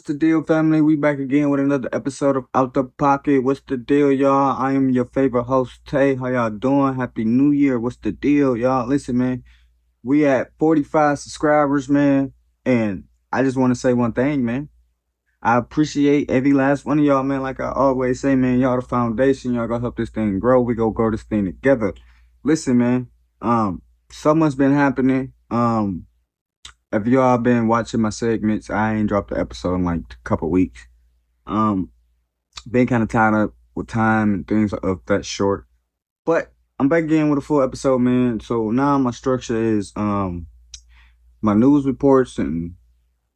the deal, family? We back again with another episode of Out the Pocket. What's the deal, y'all? I am your favorite host, Tay. How y'all doing? Happy New Year. What's the deal, y'all? Listen, man, we at 45 subscribers, man. And I just want to say one thing, man. I appreciate every last one of y'all, man. Like I always say, man, y'all the foundation. Y'all gonna help this thing grow. We gonna grow this thing together. Listen, man. So much been happening. If y'all been watching my segments, I ain't dropped the episode in like a couple weeks. Um, been kind of tied up with time and things of that short. But I'm back again with a full episode, man. So now my structure is my news reports and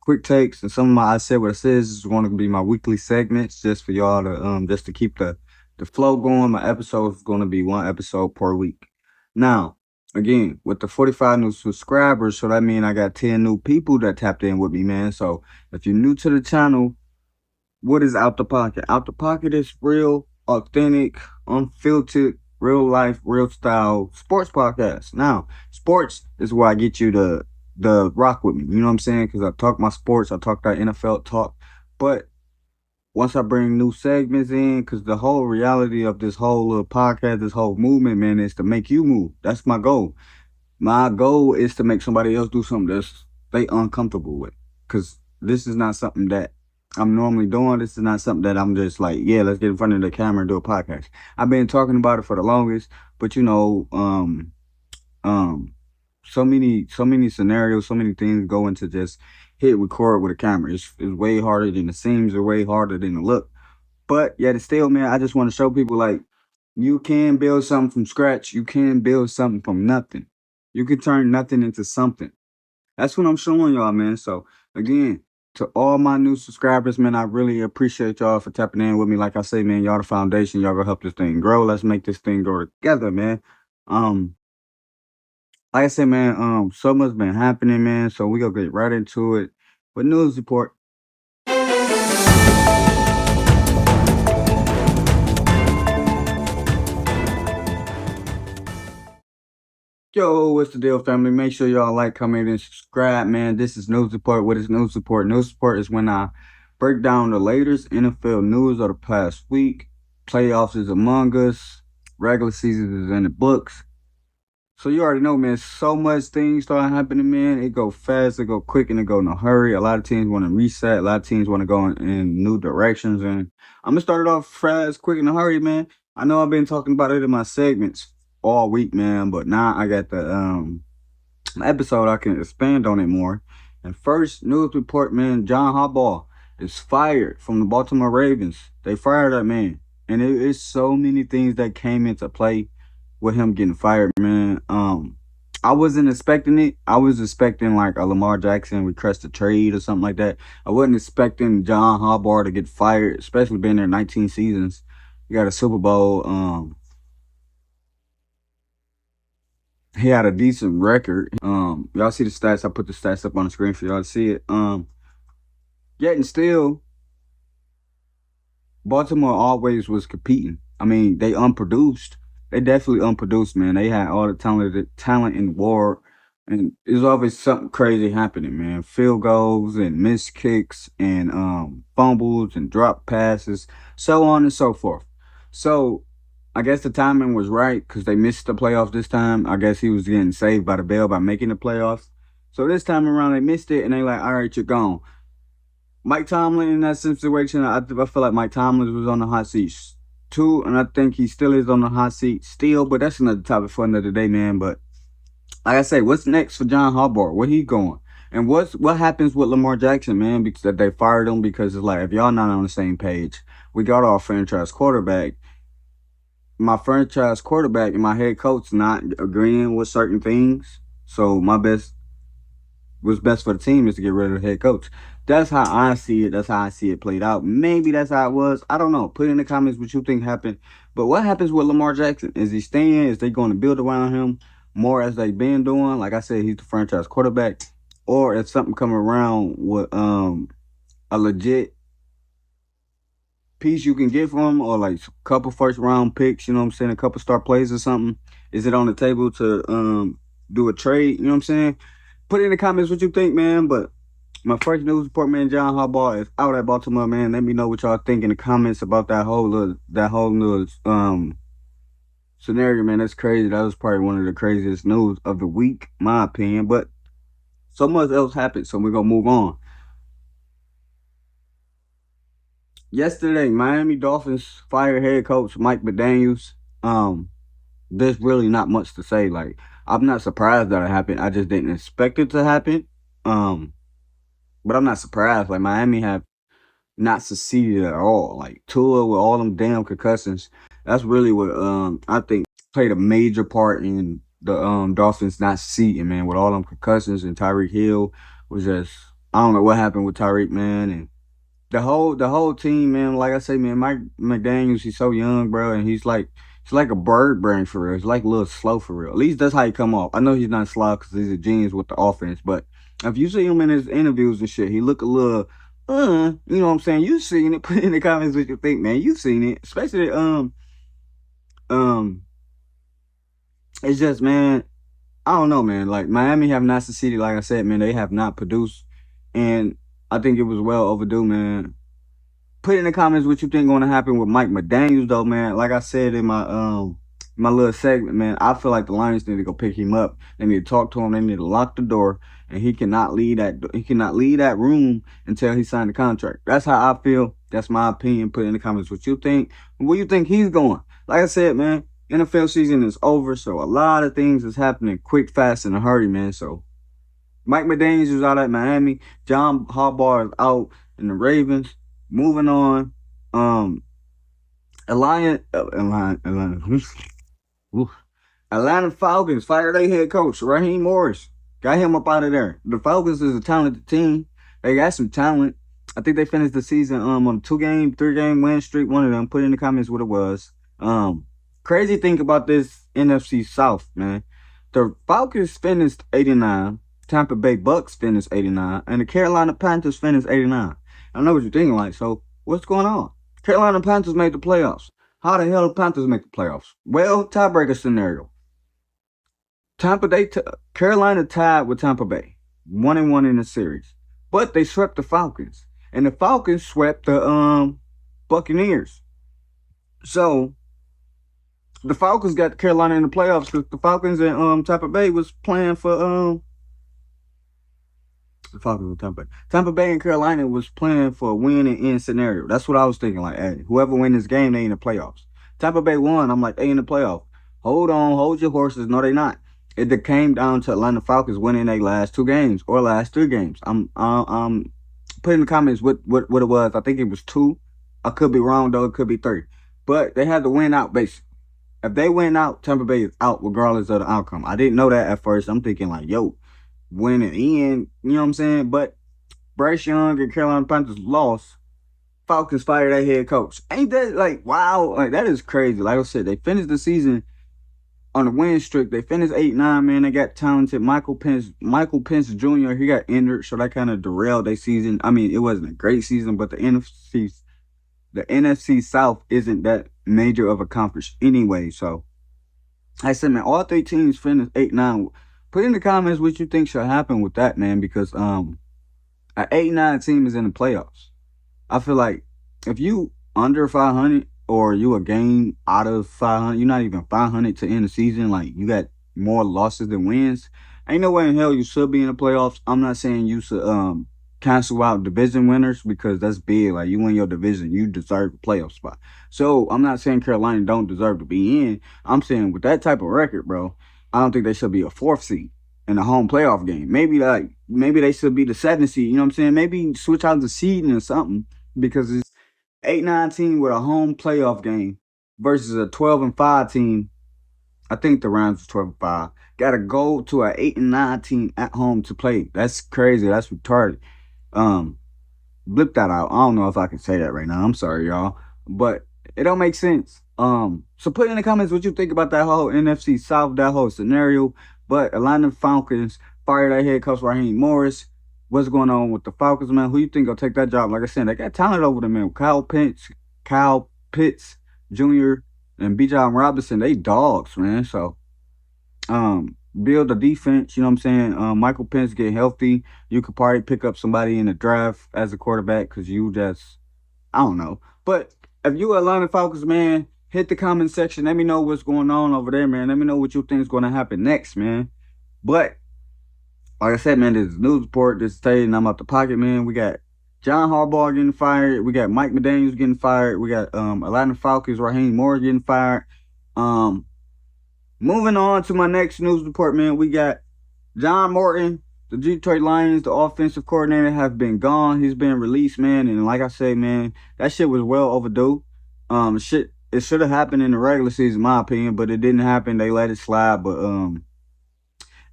quick takes, and some of my I said what I said is going to be my weekly segments just for y'all to just to keep the flow going. My episode is going to be one episode per week. Now, again, with the 45 new subscribers, so that means I got 10 new people that tapped in with me, man. So if you're new to the channel, what is Out the Pocket? Out the Pocket is real, authentic, unfiltered, real life, real style sports podcast. Now, sports is where I get you to rock with me. You know what I'm saying? Because I talk my sports, I talk that NFL talk. But once I bring new segments in, because the whole reality of this whole little podcast, this whole movement, man, is to make you move. That's my goal. My goal is to make somebody else do something that's they uncomfortable with. Because this is not something that I'm normally doing. This is not something that I'm just like, yeah, let's get in front of the camera and do a podcast. I've been talking about it for the longest, but so many scenarios, so many things go into just hit record with a camera. It's way harder than it seems, or way harder than it look. But yet it's still, man, I just want to show people like you can build something from scratch. You can build something from nothing. You can turn nothing into something. That's what I'm showing y'all, man. So again, to all my new subscribers, man, I really appreciate y'all for tapping in with me. Like I say, man, y'all the foundation. Y'all gonna help this thing grow. Let's make this thing grow together, man. Um, like I said, man, so much been happening, man. So we gonna get right into it with news report. Yo, what's the deal, family? Make sure y'all like, comment, and subscribe, man. This is News Report. What is News Report? News Report is when I break down the latest NFL news of the past week. Playoffs is among us. Regular season is in the books. So you already know, man, so much things start happening, man. It go fast, it go quick, and it go in a hurry. A lot of teams want to reset. A lot of teams want to go in new directions. And I'm going to start it off fast, quick, in a hurry, man. I know I've been talking about it in my segments all week, man, but now I got the episode I can expand on it more. And first news report, man, John Harbaugh is fired from the Baltimore Ravens. They fired that man. And it is so many things that came into play with him getting fired, man. I wasn't expecting it. I was expecting like a Lamar Jackson request a trade or something like that. I wasn't expecting John Harbaugh to get fired, especially being there 19 seasons. He got a Super Bowl. He had a decent record. Y'all see the stats. I put the stats up on the screen for y'all to see it. Yet and still, Baltimore always was competing. I mean, they unproduced. They definitely unproduced, man. They had all the talent in the world, and there's always something crazy happening, man. Field goals and missed kicks and fumbles and drop passes, so on and so forth. So I guess the timing was right because they missed the playoffs this time. I guess he was getting saved by the bell by making the playoffs. So this time around, they missed it, and they like, all right, you're gone. Mike Tomlin in that situation, I feel like Mike Tomlin was on the hot seat too, and I think he still is on the hot seat still, but that's another topic for another day, man. But like I say, what's next for John Harbaugh? Where he going? And what happens with Lamar Jackson, man? Because that they fired him because it's like, if y'all not on the same page, we got our franchise quarterback. My franchise quarterback and my head coach not agreeing with certain things. So what's best for the team is to get rid of the head coach. That's how I see it. That's how I see it played out. Maybe that's how it was. I don't know. Put in the comments what you think happened. But what happens with Lamar Jackson? Is he staying? Is they going to build around him more as they've been doing? Like I said, he's the franchise quarterback. Or if something come around with a legit piece you can get from him, or like a couple first round picks, you know what I'm saying, a couple star plays or something, is it on the table to do a trade? You know what I'm saying? Put in the comments what you think, man. But My first news report, man, John Harbaugh is out at Baltimore, man. Let me know what y'all think in the comments about that whole little scenario, man. That's crazy. That was probably one of the craziest news of the week, my opinion. But so much else happened, so we're gonna move on. Yesterday, Miami Dolphins fired head coach Mike McDaniels. Um, there's really not much to say. Like, I'm not surprised that it happened. I just didn't expect it to happen. Um, but I'm not surprised. Like, Miami have not succeeded at all. Like, Tua with all them damn concussions. That's really what I think played a major part in the Dolphins not succeeding, man. With all them concussions, and Tyreek Hill was just, I don't know what happened with Tyreek, man, and the whole team, man. Like I say, man, Mike McDaniels, he's so young, bro, and he's like a bird brain for real. He's like a little slow for real. At least that's how he come off. I know he's not slow because he's a genius with the offense, but if you see him in his interviews and shit, he look a little, you know what I'm saying? You seen it? Put in the comments what you think, man. You seen it, especially um. It's just, man, I don't know, man. Like, Miami have not succeeded. Like I said, man, they have not produced, and I think it was well overdue, man. Put in the comments what you think going to happen with Mike McDaniels, though, man. Like I said in my little segment, man, I feel like the Lions need to go pick him up. They need to talk to him. They need to lock the door, and he cannot leave that room until he signed the contract. That's how I feel. That's my opinion. Put in the comments what you think. Where you think he's going? Like I said, man, NFL season is over, so a lot of things is happening quick, fast, in a hurry, man. So Mike McDaniels is out at Miami. John Harbaugh is out in the Ravens. Moving on. Atlanta, Atlanta Falcons fired their head coach, Raheem Morris. Got him up out of there. The Falcons is a talented team. They got some talent. I think they finished the season on a 2-game, 3-game win streak. One of them. Put in the comments what it was. Crazy thing about this NFC South, man. The Falcons finished 89. Tampa Bay Bucks finished 89, and the Carolina Panthers finished 89. I know what you're thinking, like, so what's going on? Carolina Panthers made the playoffs. How the hell the Panthers make the playoffs? Well, tiebreaker scenario. Carolina tied with Tampa Bay, 1-1 in the series, but they swept the Falcons, and the Falcons swept the Buccaneers. So the Falcons got Carolina in the playoffs because the Falcons and Tampa Bay was playing for the Falcons and Tampa Bay. Tampa Bay and Carolina was playing for a win and end scenario. That's what I was thinking. Like, hey, whoever win this game, they in the playoffs. Tampa Bay won. I'm like, they in the playoffs. Hold on, hold your horses. No, they not. It came down to Atlanta Falcons winning their last 2 games or last 3 games. I'm put in the comments what it was. I think it was 2. I could be wrong though. It could be 3. But they had to win out basically. If they win out, Tampa Bay is out regardless of the outcome. I didn't know that at first. I'm thinking like, yo, win and end, you know what I'm saying? But Bryce Young and Carolina Panthers lost. Falcons fired their head coach. Ain't that like, wow? Like, that is crazy. Like I said, they finished the season on a win streak. They finished 8-9, man. They got talented Michael Pence Jr. He got injured, so that kind of derailed their season. I mean, it wasn't a great season, but the NFC South isn't that major of a conference anyway. So I said, man, all 3 teams finished 8-9. Put in the comments what you think should happen with that, man, because an 8-9 team is in the playoffs. I feel like if you under 500 or you a game out of 500, you're not even 500 to end the season, like you got more losses than wins, ain't no way in hell you should be in the playoffs. I'm not saying you should cancel out division winners because that's big. Like, you win your division, you deserve a playoff spot. So I'm not saying Carolina don't deserve to be in. I'm saying with that type of record, bro, I don't think they should be a 4th seed in a home playoff game. Maybe they should be the 7th seed. You know what I'm saying? Maybe switch out the seeding or something, because it's 8-9 team with a home playoff game versus a 12-5 team. I think the Rams was 12-5. Got to go to an 8-9 team at home to play. That's crazy. That's retarded. Blip that out. I don't know if I can say that right now. I'm sorry, y'all, but it don't make sense. So put in the comments what you think about that whole NFC South, that whole scenario. But Atlanta Falcons fired their head coach Raheem Morris. What's going on with the Falcons, man? Who you think will take that job? Like I said, they got talent over there, man. Kyle Pitts Jr. and Bijan Robinson, they dogs, man. So, build a defense. You know what I'm saying? Michael Penix get healthy. You could probably pick up somebody in the draft as a quarterback because you just, I don't know. But if you a Atlanta Falcons, man, hit the comment section. Let me know what's going on over there, man. Let me know what you think is going to happen next, man. But like I said, man, this news report, this stating I'm out the pocket, man. We got John Harbaugh getting fired. We got Mike McDaniels getting fired. We got Atlanta Falcons, Raheem Morris getting fired. Moving on to my next news report, man. We got John Morton, the Detroit Lions, the offensive coordinator, have been gone. He's been released, man. And like I said, man, that shit was well overdue. It should have happened in the regular season, in my opinion, but it didn't happen. They let it slide. But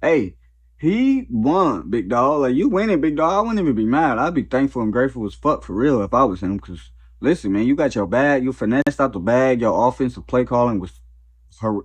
hey, he won, big dog. Like, you winning, big dog. I wouldn't even be mad. I'd be thankful and grateful as fuck for real if I was him. Cause listen, man, you got your bag. You finessed out the bag. Your offensive play calling was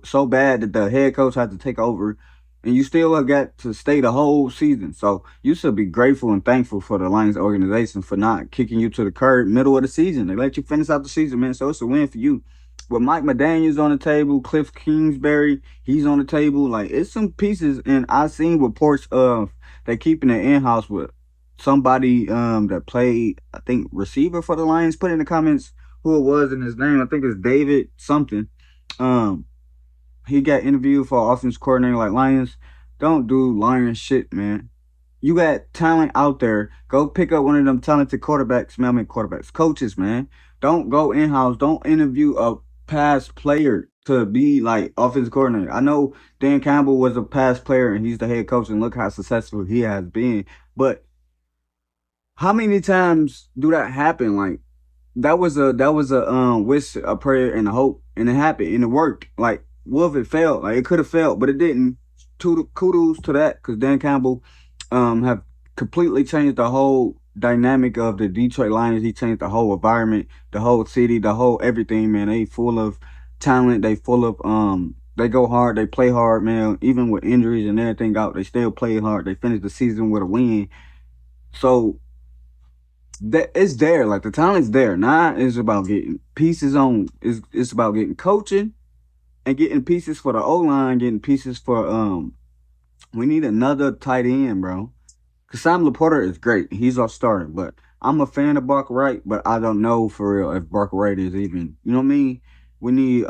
so bad that the head coach had to take over, and you still have got to stay the whole season. So you should be grateful and thankful for the Lions organization for not kicking you to the curb middle of the season. They let you finish out the season, man. So it's a win for you. With Mike McDaniels on the table, Cliff Kingsbury, he's on the table. Like, it's some pieces, and I seen reports of they keeping it in house with somebody that played, I think, receiver for the Lions. Put in the comments who it was and his name. I think it's David something. He got interviewed for offense coordinator like Lions. Don't do Lions shit, man. You got talent out there. Go pick up one of them talented quarterbacks, man. I mean quarterbacks, coaches, man. Don't go in-house. Don't interview a past player to be like offensive coordinator. I know Dan Campbell was a past player and he's the head coach, and look how successful he has been. But how many times do that happen? Like, that was a wish, a prayer, and a hope, and it happened, and it worked. Like, what if it failed? Like, it could have failed, but it didn't. Kudos to that, because Dan Campbell have completely changed the whole dynamic of the Detroit Lions. He changed the whole environment, the whole city, the whole everything, man. They full of talent. They full of they go hard. They play hard, man. Even with injuries and everything out, they still play hard. They finished the season with a win. So that it's there. Like, the talent's there. Now it's about getting pieces on. It's about getting coaching and getting pieces for the O-line, getting pieces for we need another tight end, bro. Cause Sam Laporta is great. He's our starter, but I'm a fan of Barker Wright, but I don't know for real if Barker Wright is even, you know what I mean? We need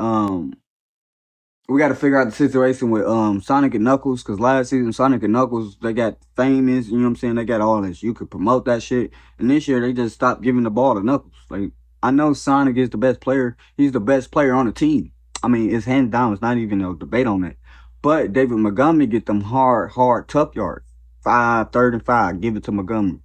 we got to figure out the situation with Sonic and Knuckles, because last season Sonic and Knuckles, they got famous, you know what I'm saying? They got all this. You could promote that shit. And this year they just stopped giving the ball to Knuckles. Like, I know Sonic is the best player. He's the best player on the team. I mean, it's hands down. It's not even no debate on that. But David Montgomery get them hard, tough yards. 3rd and 5, give it to Montgomery.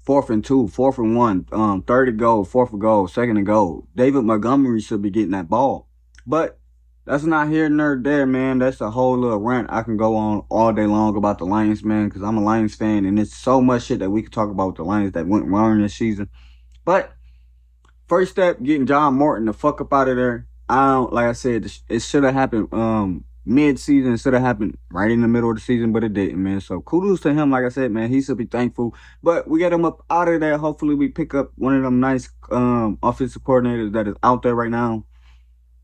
4th and 2, 4th and 1, 3rd and goal, 4th and goal, 2nd and goal. David Montgomery should be getting that ball. But that's not here nor there, man. That's a whole little rant I can go on all day long about the Lions, man, because I'm a Lions fan, and there's so much shit that we could talk about with the Lions that went wrong this season. But first step, getting John Morton the fuck up out of there. Like I said, it should have happened mid-season. It should have happened right in the middle of the season, but it didn't, man. So kudos to him. Like I said, man, he should be thankful. But we get him up out of there. Hopefully we pick up one of them nice offensive coordinators that is out there right now.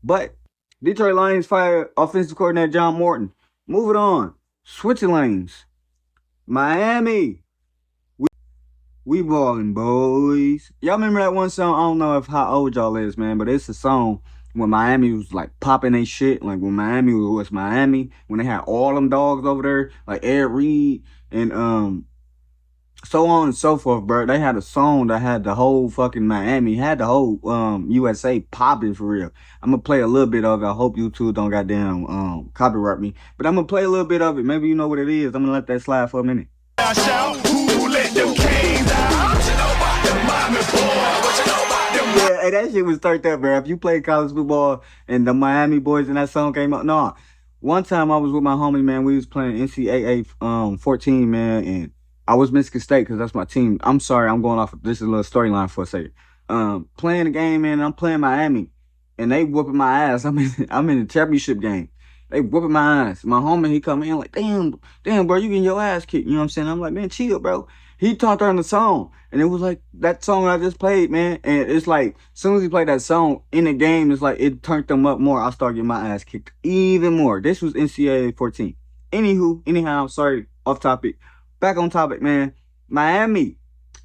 But Detroit Lions fired offensive coordinator John Morton. Moving on. Switching lanes. Miami. We ballin', boys. Y'all remember that one song? I don't know if how old y'all is, man, but it's a song when Miami was like popping they shit. Like, when Miami was Miami, when they had all them dogs over there, like Ed Reed and so on and so forth, bro. They had a song that had the whole fucking Miami, had the whole USA popping for real. I'm gonna play a little bit of it. I hope YouTube don't goddamn copyright me, but I'm gonna play a little bit of it. Maybe you know what it is. I'm gonna let that slide for a minute. Yeah, hey, that shit was turned up, bro. If you played college football and the Miami boys and that song came out, no. One time I was with my homie, man. We was playing NCAA 14, man, and I was Michigan State because that's my team. I'm sorry, I'm going off. This is a little storyline for a second. Playing the game, man. I'm playing Miami, and they whooping my ass. I'm in the championship game. They whooping my ass. My homie, he come in like, damn, bro, you getting your ass kicked. You know what I'm saying? I'm like, man, chill, bro. He turned on the song, and it was like that song I just played, man. And it's like, as soon as he played that song in the game, it's like it turned them up more. I started getting my ass kicked even more. This was NCAA 14. Anyhow, sorry, off topic. Back on topic, man. Miami,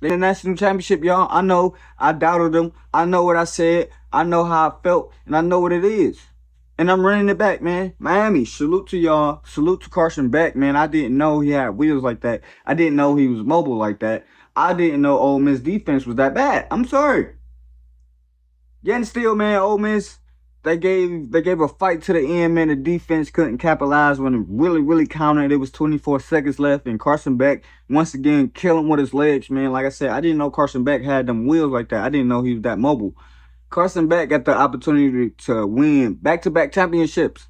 they in the national championship, y'all. I know I doubted them. I know what I said. I know how I felt, and I know what it is. And I'm running it back, man. Miami, salute to y'all. Salute to Carson Beck, man. I didn't know he had wheels like that. I didn't know he was mobile like that. I didn't know Ole Miss defense was that bad. I'm sorry. Yet and still, man, Ole Miss, they gave a fight to the end, man. The defense couldn't capitalize when it really counted. It was 24 seconds left, and Carson Beck once again killing with his legs, man. Like I said, I didn't know Carson Beck had them wheels like that. I didn't know he was that mobile. Carson Beck got the opportunity to win back-to-back championships.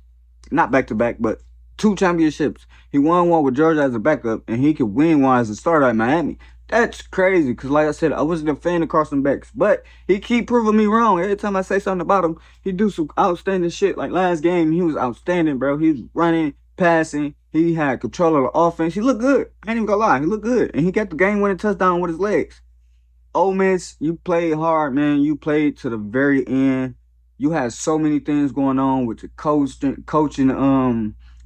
Not back-to-back, but 2 championships. He won one with Georgia as a backup, and he could win one as a starter at Miami. That's crazy, because like I said, I wasn't a fan of Carson Beck's, but he keep proving me wrong. Every time I say something about him, he do some outstanding shit. Like last game, he was outstanding, bro. He was running, passing. He had control of the offense. He looked good. I ain't even gonna lie. He looked good. And he got the game-winning touchdown with his legs. Ole Miss, you played hard, man. You played to the very end. You had so many things going on with the coaching,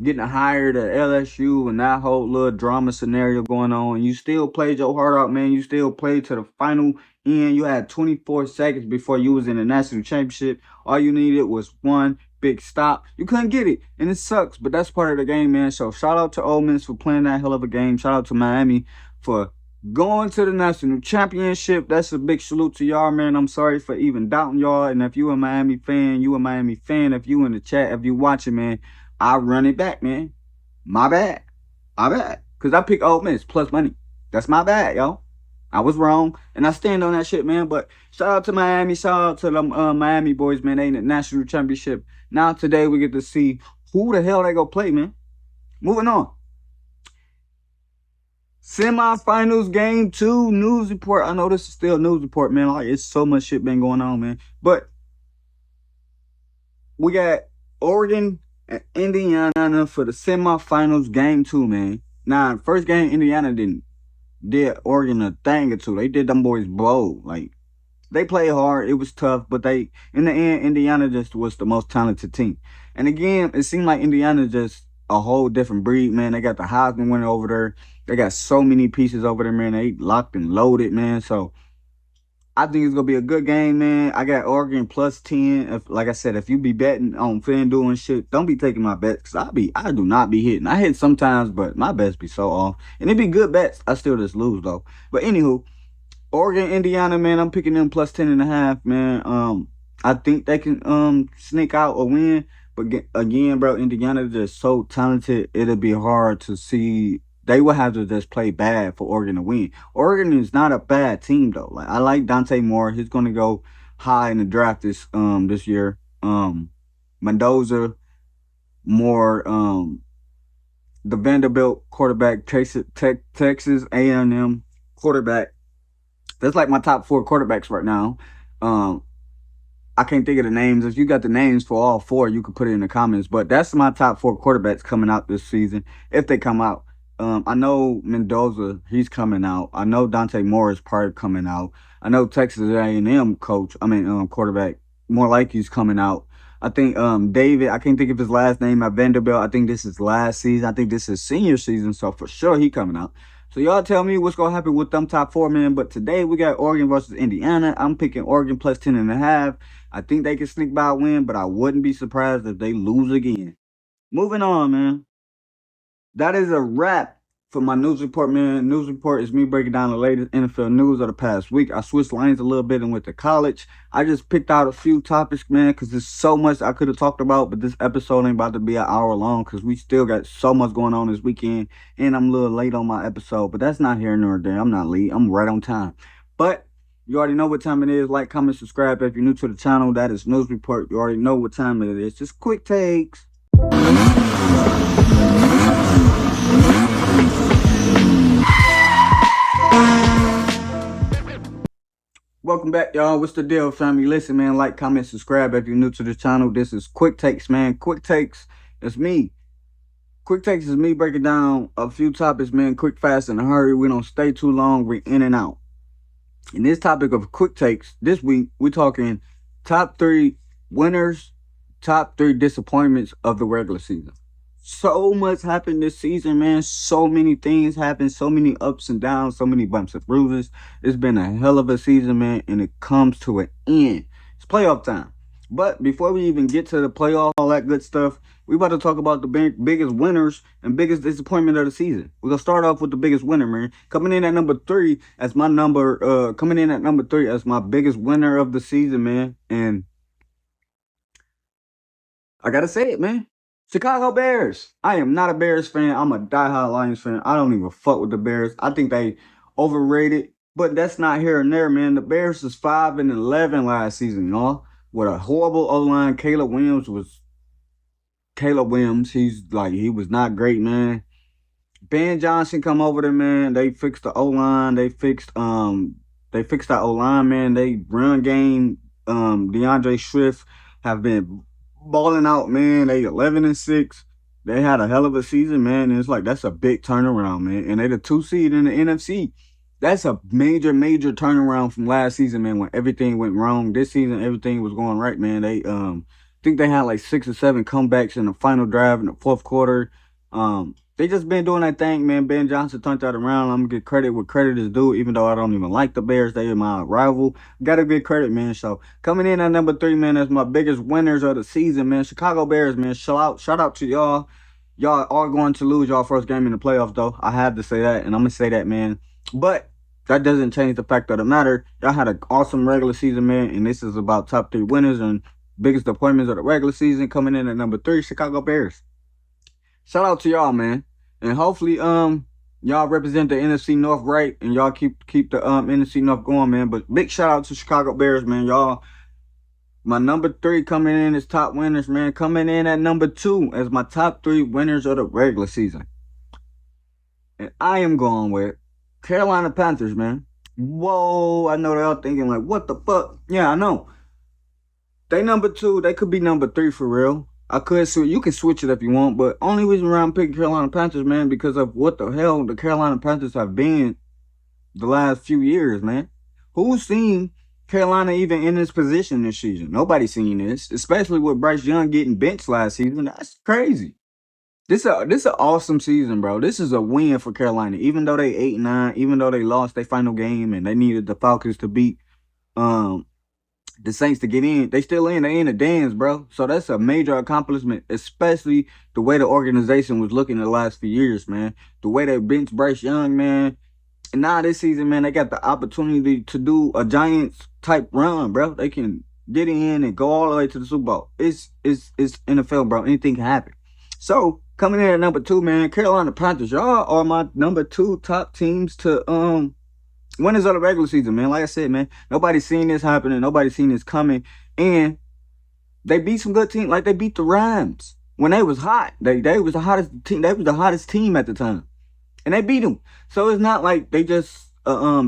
getting hired at LSU and that whole little drama scenario going on. You still played your heart out, man. You still played to the final end. You had 24 seconds before you was in the national championship. All you needed was one big stop. You couldn't get it, and it sucks, but that's part of the game, man. So shout out to Ole Miss for playing that hell of a game. Shout out to Miami for going to the national championship. That's a big salute to y'all, man. I'm sorry for even doubting y'all. And if you a Miami fan, you a Miami fan. If you in the chat, if you watching, man, I run it back, man. My bad. My bad. Because I picked Ole Miss plus money. That's my bad, y'all. I was wrong, and I stand on that shit, man. But shout out to Miami. Shout out to the Miami boys, man. They in the national championship. Now today we get to see who the hell they go play, man. Moving on. Semifinals game 2 news report. I know this is still news report, man. Like it's so much shit been going on, man. But we got Oregon and Indiana for the semifinals game 2, man. Now, first game Indiana did Oregon a thing or two. They did them boys blow. Like they played hard. It was tough, but they in the end Indiana just was the most talented team. And again, it seemed like Indiana just a whole different breed, man. They got the Heisman winner over there. They got so many pieces over there, man. They locked and loaded, man. So I think it's gonna be a good game, man. I got Oregon plus 10. Like I said, if you be betting on FanDuel and shit, don't be taking my bets, cause I do not be hitting. I hit sometimes, but my bets be so off. And it be good bets. I still just lose though. But anywho, Oregon, Indiana, man, I'm picking them plus 10.5, man. I think they can sneak out a win. But again, bro, Indiana is just so talented. It'll be hard to see. They will have to just play bad for Oregon to win. Oregon is not a bad team though. Like I like Dante Moore. He's gonna go high in the draft this year. Mendoza, Moore, the Vanderbilt quarterback, Texas A&M quarterback. That's like my top 4 quarterbacks right now. I can't think of the names. If you got the names for all 4, you can put it in the comments. But that's my top 4 quarterbacks coming out this season, if they come out. I know Mendoza, he's coming out. I know Dante Moore is probably coming out. I know Texas A&M quarterback, more like he's coming out. I think David, I can't think of his last name at Vanderbilt. I think this is last season. I think this is senior season, so for sure he coming out. So y'all tell me what's going to happen with them top 4, man. But today we got Oregon versus Indiana. I'm picking Oregon plus 10.5. I think they can sneak by a win, but I wouldn't be surprised if they lose again. Moving on, man. That is a wrap for my news report, man. News report is me breaking down the latest NFL news of the past week. I switched lanes a little bit and went to college. I just picked out a few topics, man, because there's so much I could have talked about, but this episode ain't about to be an hour long because we still got so much going on this weekend, and I'm a little late on my episode, but that's not here nor there. I'm not late. I'm right on time. But you already know what time it is. Like, comment, subscribe if you're new to the channel. That is News Report. You already know what time it is. Just quick takes. Welcome back, y'all. What's the deal, family? Listen, man, like, comment, subscribe if you're new to the channel. This is Quick Takes, man. Quick Takes is me. Quick Takes is me breaking down a few topics, man. Quick, fast, in a hurry. We don't stay too long. We're in and out. In this topic of Quick Takes, this week, we're talking top 3 winners, top 3 disappointments of the regular season. So much happened this season, man. So many things happened, so many ups and downs, so many bumps and bruises. It's been a hell of a season, man, and it comes to an end. It's playoff time. But before we even get to the playoff, all that good stuff, we about to talk about the biggest winners and biggest disappointment of the season. We're gonna start off with the biggest winner, man. Coming in at number three as my biggest winner of the season, man. And I gotta say it, man. Chicago Bears. I am not a Bears fan. I'm a diehard Lions fan. I don't even fuck with the Bears. I think they overrated, but that's not here and there, man. The Bears is 5-11 last season, y'all. With a horrible O line. Caleb Williams. He was not great, man. Ben Johnson come over there, man. They fixed the O line. They fixed that O line, man. They run game. DeAndre Swift have been balling out, man. They 11-6. They had a hell of a season, man. And it's like that's a big turnaround, man. And they the 2 seed in the NFC. That's a major, major turnaround from last season, man, when everything went wrong. This season, everything was going right, man. They think they had like 6 or 7 comebacks in the final drive in the fourth quarter. They just been doing that thing, man. Ben Johnson turned that around. I'm gonna get credit where credit is due, even though I don't even like the Bears. They are my rival. Gotta give credit, man. So coming in at number three, man, that's my biggest winners of the season, man. Chicago Bears, man. Shout out to y'all. Y'all are going to lose y'all first game in the playoffs, though. I have to say that, and I'm gonna say that, man. But that doesn't change the fact of the matter. Y'all had an awesome regular season, man, and this is about top three winners and biggest appointments of the regular season. Coming in at number three, Chicago Bears. Shout out to y'all, man. And hopefully y'all represent the NFC North right and y'all keep the NFC North going, man. But big shout out to Chicago Bears, man. Y'all, my number three coming in as top winners, man. Coming in at number two as my top three winners of the regular season. And I am going with Carolina Panthers, man. Whoa, I know they're all thinking like, what the fuck? Yeah, I know. They number two. They could be number three for real. You can switch it if you want, but only reason why I'm picking Carolina Panthers, man, because of what the hell the Carolina Panthers have been the last few years, man. Who's seen Carolina even in this position this season? Nobody's seen this, especially with Bryce Young getting benched last season. That's crazy. This an awesome season, bro. This is a win for Carolina. Even though they 8-9, even though they lost their final game and they needed the Falcons to beat um the Saints to get in, they still in. They in the dance, bro. So that's a major accomplishment, especially the way the organization was looking the last few years, man. The way they benched Bryce Young, man. And now this season, man, they got the opportunity to do a Giants type run, bro. They can get in and go all the way to the Super Bowl. It's NFL, bro. Anything can happen. So coming in at number two, man, Carolina Panthers. Y'all are my number two top teams to winners of the regular season, man. Like I said, man, nobody's seen this happening. Nobody's seen this coming. And they beat some good teams. Like they beat the Rams when they was hot. They was the hottest team. They was the hottest team at the time, and they beat them. So it's not like they just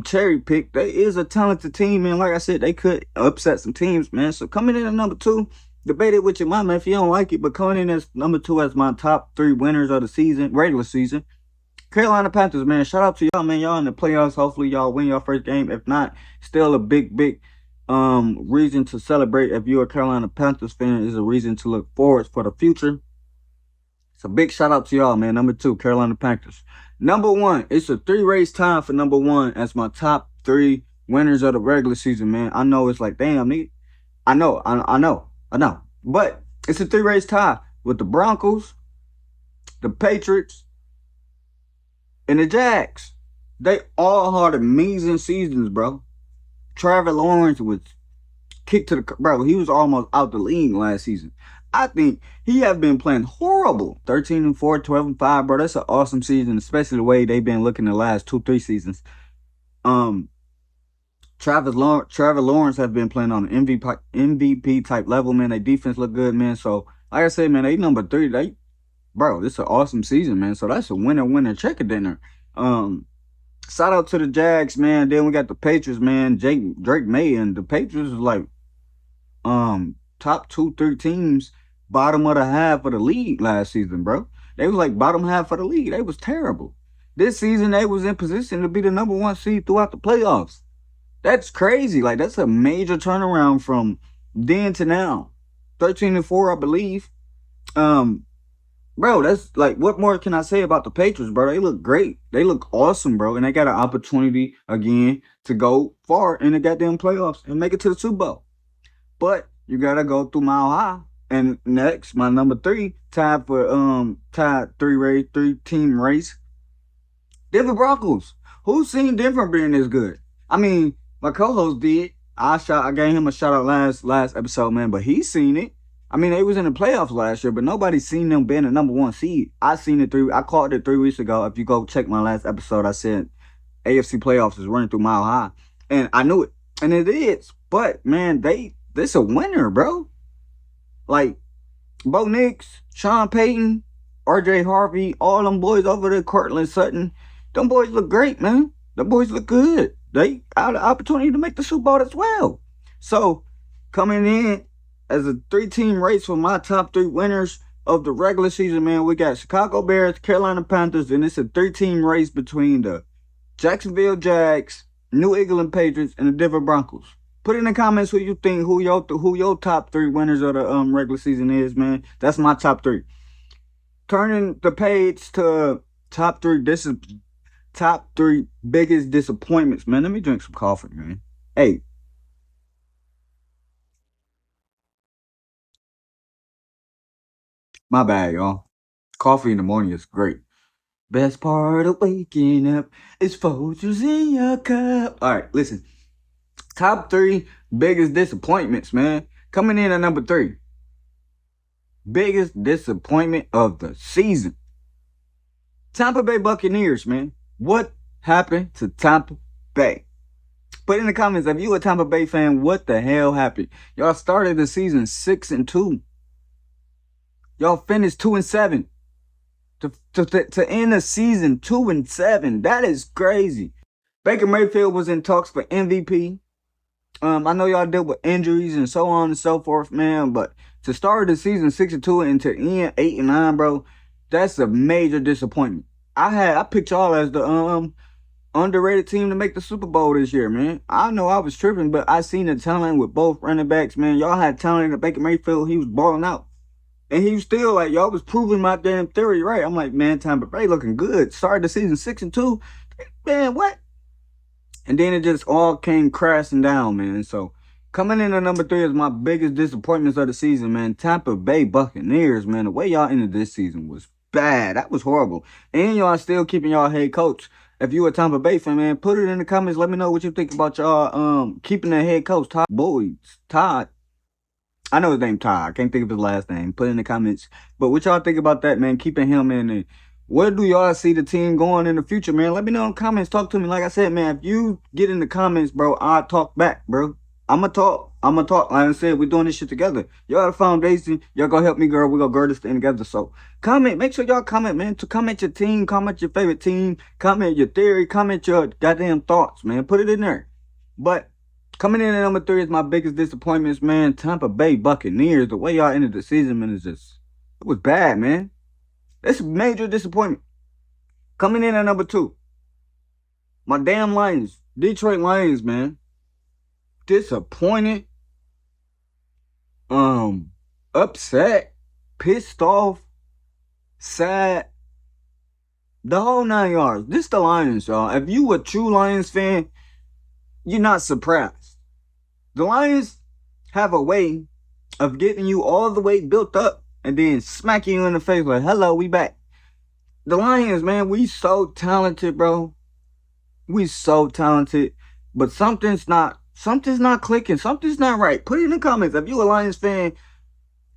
cherry picked. They is a talented team, man. Like I said, they could upset some teams, man. So coming in at number two, debate it with your mama if you don't like it, but coming in as number two as my top three winners of the season, regular season. Carolina Panthers, man. Shout out to y'all, man. Y'all in the playoffs. Hopefully, y'all win your first game. If not, still a big, big reason to celebrate. If you're a Carolina Panthers fan, is a reason to look forward for the future. So big shout out to y'all, man. Number two, Carolina Panthers. Number one, it's a 3-race time for number one as my top three winners of the regular season, man. I know it's like, damn, nigga. I know. But it's a 3-race tie with the Broncos, the Patriots, and the Jags. They all had amazing seasons, bro. Trevor Lawrence was kicked to the bro. He was almost out the league last season. I think he have been playing horrible. 13-4, 12-5, bro. That's an awesome season, especially the way they've been looking the last 2-3 seasons. Trevor Lawrence have been playing on an MVP type level, man. Their defense look good, man. So like I said, man, they number three. Bro, this is an awesome season, man. So that's a winner chicken dinner. Shout out to the Jags, man. Then we got the Patriots, man. Drake May and the Patriots is like top 2-3 teams, bottom of the half of the league last season, bro. They was like bottom half of the league. They was terrible. This season they was in position to be the number one seed throughout the playoffs. That's crazy. Like that's a major turnaround from then to now. 13-4, I believe. bro, that's like, what more can I say about the Patriots, bro? They look great. They look awesome, bro. And they got an opportunity again to go far in the goddamn playoffs and make it to the Super Bowl. But you gotta go through Mile High. And next, my number three, tied three team race. Denver Broncos. Who's seen Denver being this good? I mean, my co-host did. I gave him a shout out last episode, man, but he's seen it. I mean, they was in the playoffs last year, but nobody's seen them being the number one seed. I called it 3 weeks ago. If you go check my last episode, I said AFC playoffs is running through Mile High. And I knew it. And it is. But man, this a winner, bro. Like, Bo Nix, Sean Payton, RJ Harvey, all them boys over there, Cortland Sutton, them boys look great, man. Them boys look good. They got the opportunity to make the Super Bowl as well. So, coming in as a 3-team race for my top 3 winners of the regular season, man, we got Chicago Bears, Carolina Panthers, and it's a 3-team race between the Jacksonville Jags, New England Patriots, and the Denver Broncos. Put in the comments who you think who your top 3 winners of the regular season is, man. That's my top 3. Turning the page to top 3 top 3 biggest disappointments, man. Let me drink some coffee, man. Hey, my bad, y'all. Coffee in the morning is great. Best part of waking up is Folgers in your cup. All right, listen. Top 3 biggest disappointments, man. Coming in at number 3. Biggest disappointment of the season. Tampa Bay Buccaneers, man. What happened to Tampa Bay? Put in the comments, if you a Tampa Bay fan, what the hell happened? Y'all started the season 6-2. Y'all finished 2-7. To end the season 2-7. That is crazy. Baker Mayfield was in talks for MVP. I know y'all dealt with injuries and so on and so forth, man. But to start the season 6-2 and to end 8-9, bro, that's a major disappointment. I picked y'all as the underrated team to make the Super Bowl this year, man. I know I was tripping, but I seen the talent with both running backs, man. Y'all had talent in Baker Mayfield. He was balling out. And he was still like, y'all was proving my damn theory right. I'm like, man, Tampa Bay looking good. Started the season 6-2. Man, what? And then it just all came crashing down, man. So coming in at number 3 is my biggest disappointments of the season, man. Tampa Bay Buccaneers, man. The way y'all ended this season was bad. That was horrible. And y'all still keeping y'all head coach. If you a Tampa Bay fan, man, put it in the comments. Let me know what you think about y'all keeping the head coach, Todd Bowles. Todd. I know his name Todd. I can't think of his last name. Put it in the comments. But what y'all think about that, man? Keeping him in there. Where do y'all see the team going in the future, man? Let me know in the comments. Talk to me. Like I said, man, if you get in the comments, bro, I'll talk back, bro. I'ma talk. Like I said, we're doing this shit together. Y'all the foundation. Y'all gonna help me, girl. We gonna gird this thing together. So comment. Make sure y'all comment, man. To comment your team, comment your favorite team, comment your theory, comment your goddamn thoughts, man. Put it in there. But coming in at number 3 is my biggest disappointments, man. Tampa Bay Buccaneers. The way y'all ended the season, man, is just, it was bad, man. That's a major disappointment. Coming in at number 2, my damn Lions. Detroit Lions, man. Disappointed. Upset. Pissed off. Sad. The whole 9 yards. This the Lions, y'all. If you a true Lions fan, you're not surprised. The Lions have a way of getting you all the way built up and then smacking you in the face like, hello, we back. The Lions, man, we so talented, bro. We so talented. But something's not clicking. Something's not right. Put it in the comments. If you a Lions fan,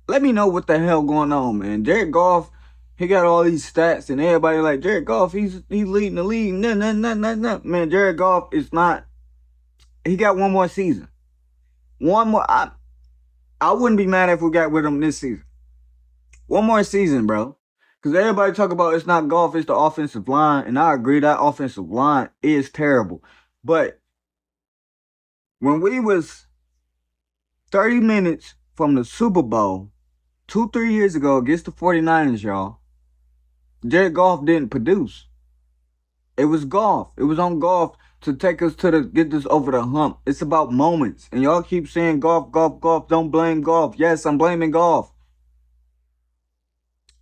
let me know what the hell going on, man. Jared Goff, he got all these stats and everybody like, Jared Goff, he's leading the league. No. Man, Jared Goff is not. He got one more season. One more. I wouldn't be mad if we got with him this season. One more season, bro. Because everybody talk about it's not Goff, it's the offensive line. And I agree, that offensive line is terrible. But when we was 30 minutes from the Super Bowl 2-3 years ago against the 49ers, y'all, Jared Goff didn't produce. It was Goff. It was on Goff to take us get this over the hump. It's about moments. And y'all keep saying Goff. Don't blame Goff. Yes, I'm blaming Goff.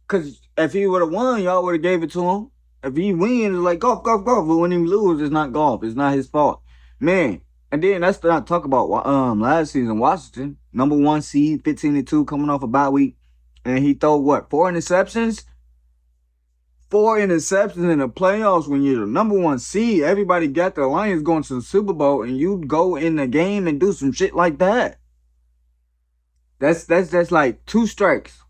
Because If he would have won, y'all would have gave it to him. If he wins, it's like golf, golf, golf. But when he lose, it's not golf. It's not his fault, man. And then that's not talk about last season. Washington, number 1 seed, 15-2, coming off a bye week, and he throw what 4 interceptions. 4 interceptions in the playoffs when you're the number 1 seed. Everybody got the Lions going to the Super Bowl, and you go in the game and do some shit like that. That's like 2 strikes.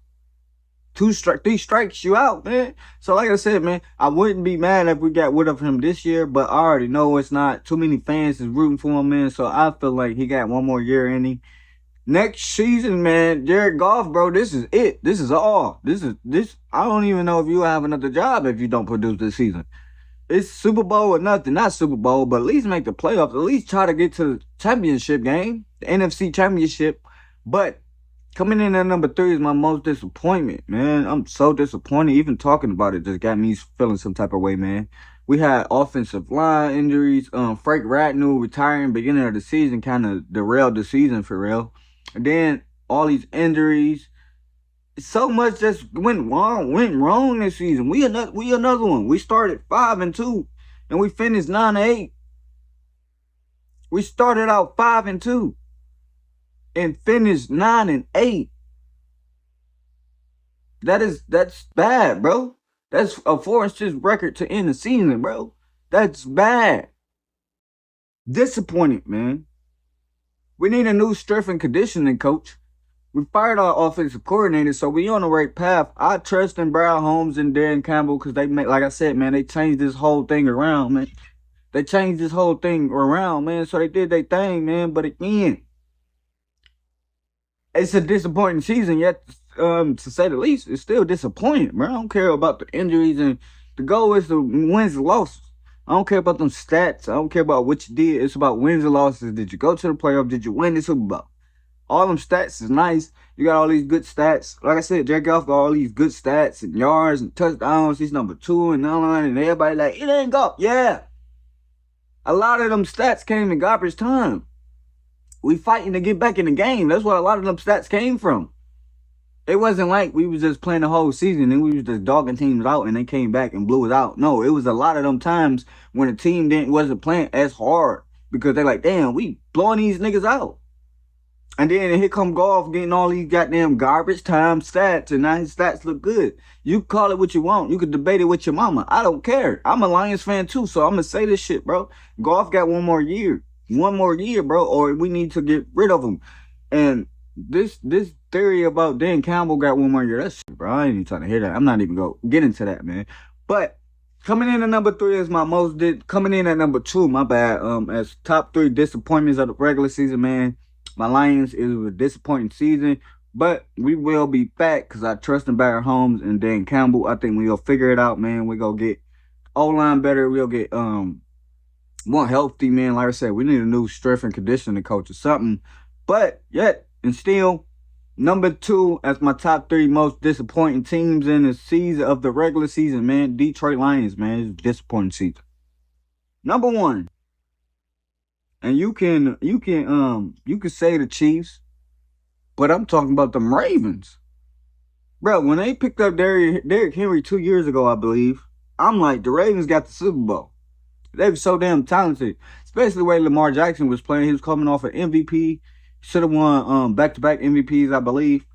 3 strikes, you out, man. So like I said, man, I wouldn't be mad if we got rid of him this year, but I already know it's not too many fans is rooting for him, man. So I feel like he got 1 more year in him. Next season, man, Jared Goff, bro, this is it. This is all. This. I don't even know if you have another job if you don't produce this season. It's Super Bowl or nothing. Not Super Bowl, but at least make the playoffs. At least try to get to the championship game, the NFC championship. But coming in at number 3 is my most disappointment, man. I'm so disappointed. Even talking about it just got me feeling some type of way, man. We had offensive line injuries. Frank Ratnell retiring beginning of the season kind of derailed the season for real. And then all these injuries. So much just went wrong this season. We another one. We started 5-2 and we finished 9-8. We started out 5-2 and finished 9-8. That's bad, bro. That's a 4-6 record to end the season, bro. That's bad. Disappointed, man. We need a new strength and conditioning coach. We fired our offensive coordinator, so we on the right path. I trust in Brown Holmes and Darren Campbell because they make, like I said, man, they changed this whole thing around, man. They changed this whole thing around, man. So they did their thing, man. But again, it's a disappointing season, yet to say the least, it's still disappointing, bro. I don't care about the injuries, and the goal is to wins and losses. I don't care about them stats. I don't care about what you did. It's about wins and losses. Did you go to the playoff? Did you win the Super Bowl? All them stats is nice. You got all these good stats. Like I said, Jared Goff got all these good stats and yards and touchdowns. He's number 2 and online, and everybody like, it ain't Goff. Yeah. A lot of them stats came in garbage time. We fighting to get back in the game. That's where a lot of them stats came from. It wasn't like we was just playing the whole season and we was just dogging teams out and they came back and blew us out. No, it was a lot of them times when the team wasn't playing as hard because they're like, damn, we blowing these niggas out. And then here come Goff getting all these goddamn garbage time stats, and now his stats look good. You call it what you want. You could debate it with your mama. I don't care. I'm a Lions fan too, so I'm gonna say this shit, bro. Goff got 1 more year. 1 more year, bro, or we need to get rid of him. And this theory about Dan Campbell got 1 more year, that's shit, bro. I ain't even trying to hear that. I'm not even gonna get into that, man. But coming in at number 3 is my most coming in at number 2, my bad. As top 3 disappointments of the regular season, man. My Lions is a disappointing season, but we will be back because I trust in Barry Holmes and Dan Campbell. I think we'll figure it out, man. We go get O-line better. We'll get more healthy, man. Like I said, we need a new strength and conditioning coach or something. But yet and still, number 2 as my top 3 most disappointing teams in the season of the regular season, man. Detroit Lions, man. It's a disappointing season. Number 1. And you can say the Chiefs, but I'm talking about them Ravens. Bro, when they picked up Derrick Henry 2 years ago, I believe, I'm like, the Ravens got the Super Bowl. They were so damn talented. Especially the way Lamar Jackson was playing. He was coming off an MVP. Should have won back-to-back MVPs, I believe.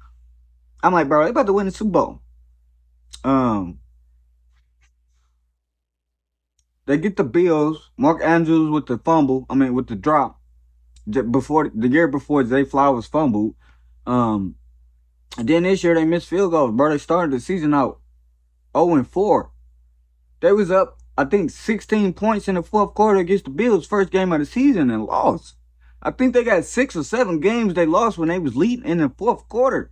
I'm like, bro, they about to win the Super Bowl. They get the Bills. Mark Andrews with the with the drop. The year before Zay Flowers fumbled. And then this year they missed field goals, bro. They started the season out 0-4. They was up, I think, 16 points in the 4th quarter against the Bills, first game of the season, and lost. I think they got 6 or 7 games they lost when they was leading in the 4th quarter.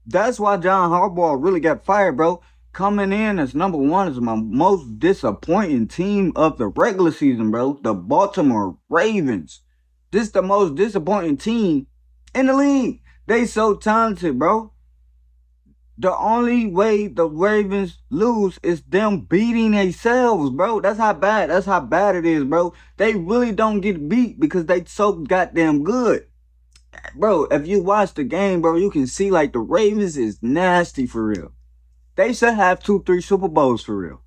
That's why John Harbaugh really got fired, bro. Coming in as number 1 is my most disappointing team of the regular season, bro. The Baltimore Ravens. This is the most disappointing team in the league. They so talented, bro. The only way the Ravens lose is them beating themselves, bro. That's how bad it is, bro. They really don't get beat because they so goddamn good. Bro, if you watch the game, bro, you can see like the Ravens is nasty for real. They should have 2, 3 Super Bowls for real.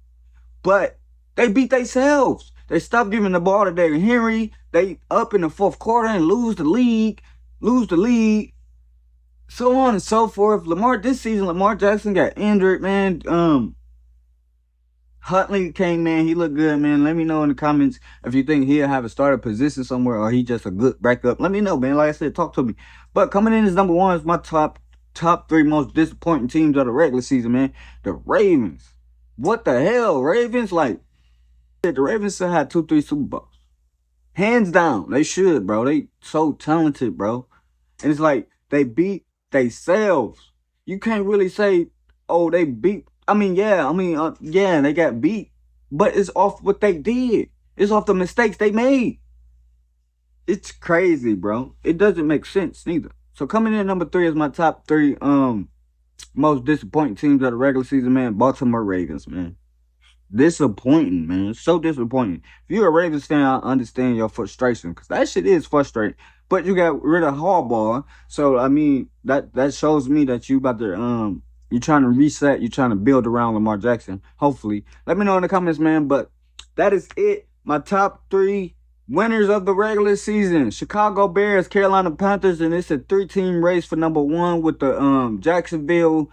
But they beat themselves. They stopped giving the ball to Derrick Henry. They up in the fourth quarter and lose the league, so on and so forth. This season, Lamar Jackson got injured, man. Huntley came in, he looked good, man. Let me know in the comments if you think he'll have a starter position somewhere or he just a good backup. Let me know, man. Like I said, talk to me. But coming in as number one is my top 3 most disappointing teams of the regular season, man. The Ravens. What the hell, Ravens? Like, the Ravens should have 2, 3 Super Bowls. Hands down, they should, bro. They so talented, bro. And it's like they beat themselves. You can't really say, oh, they beat. Yeah, they got beat, but it's off what they did. It's off the mistakes they made. It's crazy, bro. It doesn't make sense neither. So coming in at number 3 is my top 3 most disappointing teams of the regular season, man. Baltimore Ravens, man. Disappointing, man. So disappointing. If you're a Ravens fan, I understand your frustration because that shit is frustrating. But you got rid of Harbaugh, so I mean that shows me that you about to you're trying to reset, you're trying to build around Lamar Jackson. Hopefully, let me know in the comments, man. But that is it. My top 3 winners of the regular season: Chicago Bears, Carolina Panthers, and it's a 3-team race for number 1 with the Jacksonville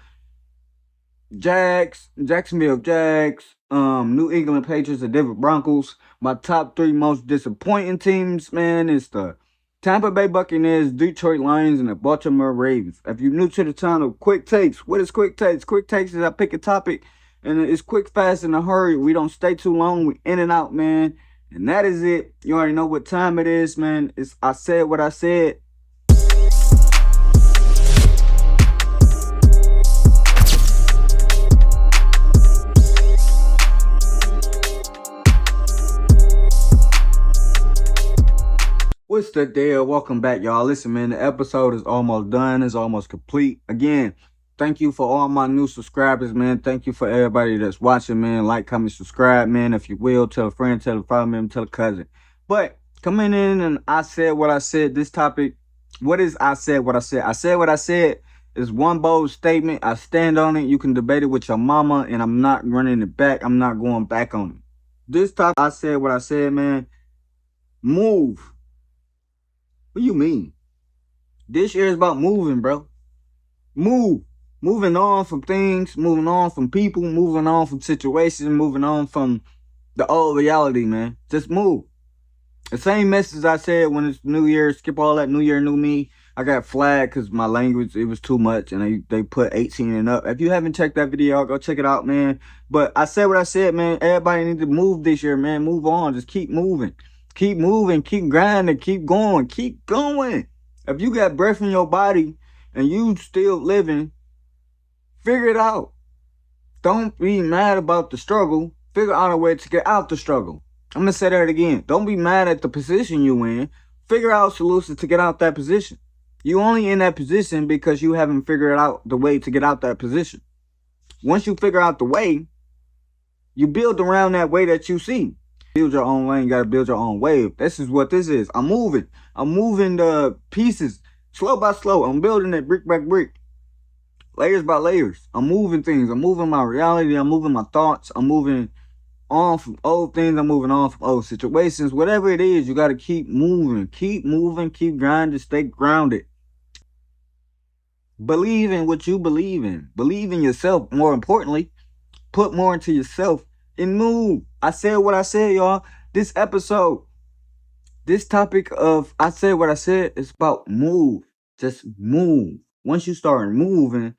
Jags, New England Patriots, and Denver Broncos. My top 3 most disappointing teams, man, is the Tampa Bay Buccaneers, Detroit Lions, and the Baltimore Ravens. If you're new to the channel, Quick Takes. What is Quick Takes? Quick Takes is I pick a topic, and it's quick, fast, in a hurry. We don't stay too long. We in and out, man. And that is it. You already know what time it is, man. I said what I said. What's the deal? Welcome back, y'all. Listen, man, the episode is almost done. It's almost complete. Again, thank you for all my new subscribers, man. Thank you for everybody that's watching, man. Like, comment, subscribe, man. If you will, tell a friend, tell a family member, tell a cousin. But coming in and I said what I said, this topic, what is I said what I said? I said what I said is one bold statement. I stand on it. You can debate it with your mama, and I'm not running it back. I'm not going back on it. This topic, I said what I said, man. Move. What do you mean? This year is about moving, bro. Move. Moving on from things, moving on from people, moving on from situations, moving on from the old reality, man. Just move. The same message I said when it's New Year, skip all that New Year, new me. I got flagged because my language, it was too much, and they put 18 and up. If you haven't checked that video, go check it out, man. But I said what I said, man. Everybody need to move this year, man. Move on. Just keep moving. Keep moving, keep grinding, keep going, keep going. If you got breath in your body and you still living, figure it out. Don't be mad about the struggle. Figure out a way to get out the struggle. I'm going to say that again. Don't be mad at the position you in. Figure out solutions to get out that position. You only in that position because you haven't figured out the way to get out that position. Once you figure out the way, you build around that way that you see. Build your own lane, you gotta build your own wave. This is what this is. I'm moving the pieces slow by slow. I'm building it brick by brick, layers by layers. I'm moving things. I'm moving my reality. I'm moving my thoughts. I'm moving on from old things. I'm moving on from old situations. Whatever it is, you gotta keep moving, keep grinding, stay grounded. Believe in what you believe in. Believe in yourself. More importantly, put more into yourself and move. I said what I said, y'all. This episode, this topic of I said what I said is about move. Just move. Once you start moving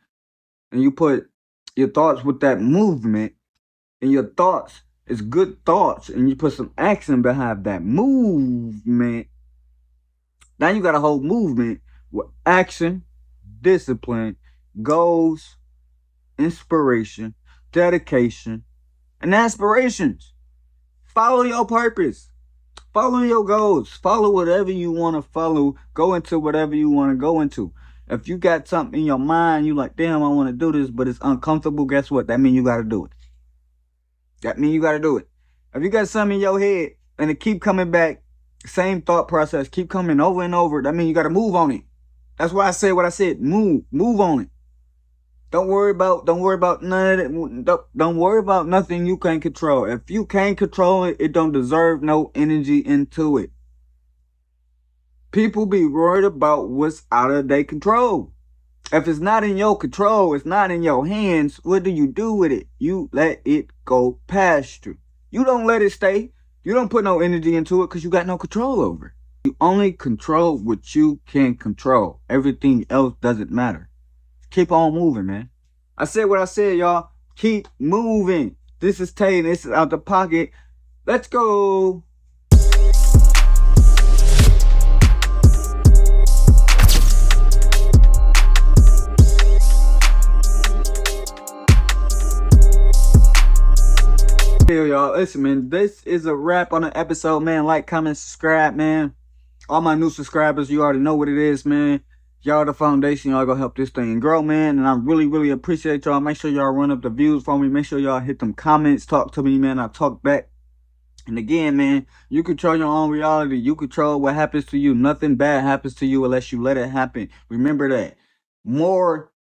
and you put your thoughts with that movement, and your thoughts is good thoughts, and you put some action behind that movement, now you got a whole movement with action, discipline, goals, inspiration, dedication, and aspirations. Follow your purpose. Follow your goals. Follow whatever you want to follow. Go into whatever you want to go into. If you got something in your mind, you like, damn, I want to do this, but it's uncomfortable, guess what? That means you got to do it. That means you got to do it. If you got something in your head and it keep coming back, same thought process, keep coming over and over, that means you got to move on it. That's why I said what I said. Move on it. Don't worry about none of it. Don't worry about nothing you can't control. If you can't control it, it don't deserve no energy into it. People be worried about what's out of their control. If it's not in your control, it's not in your hands, what do you do with it? You let it go past you. You don't let it stay. You don't put no energy into it because you got no control over it. You only control what you can control. Everything else doesn't matter. Keep on moving, man. I said what I said, y'all. Keep moving. This is Tay. This is Out the Pocket. Let's go. Here, y'all. Listen, man. This is a wrap on the episode, man. Like, comment, subscribe, man. All my new subscribers, you already know what it is, man. Y'all the foundation. Y'all gonna help this thing grow, man. And I really appreciate y'all. Make sure y'all run up the views for me. Make sure y'all hit them comments. Talk to me, man. I talk back. And again, man, you control your own reality. You control what happens to you. Nothing bad happens to you unless you let it happen. Remember that. More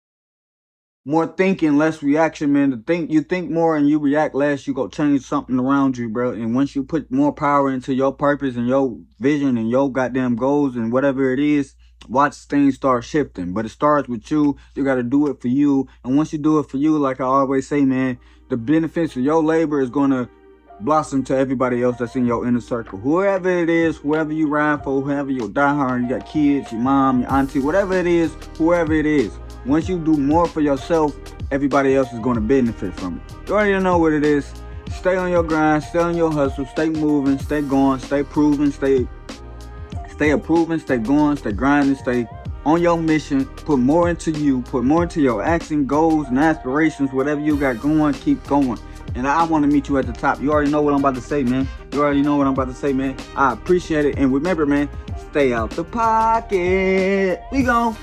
thinking, less reaction, man. You think more and you react less, you go change something around you, bro. And once you put more power into your purpose and your vision and your goddamn goals and whatever it is, watch things start shifting. But it starts with you. You got to do it for you. And once you do it for you, like I always say, man, the benefits of your labor is going to blossom to everybody else that's in your inner circle. Whoever it is, whoever you ride for, whoever your diehard, you got kids, your mom, your auntie, whatever it is, whoever it is. Once you do more for yourself, everybody else is going to benefit from it. You already know what it is. Stay on your grind, stay on your hustle, stay moving, stay going, stay proving, stay approving, stay going, stay grinding, stay on your mission. Put more into you, put more into your action, goals, and aspirations. Whatever you got going, keep going. And I want to meet you at the top. You already know what I'm about to say, man. I appreciate it. And remember, man, stay out the pocket. We gone.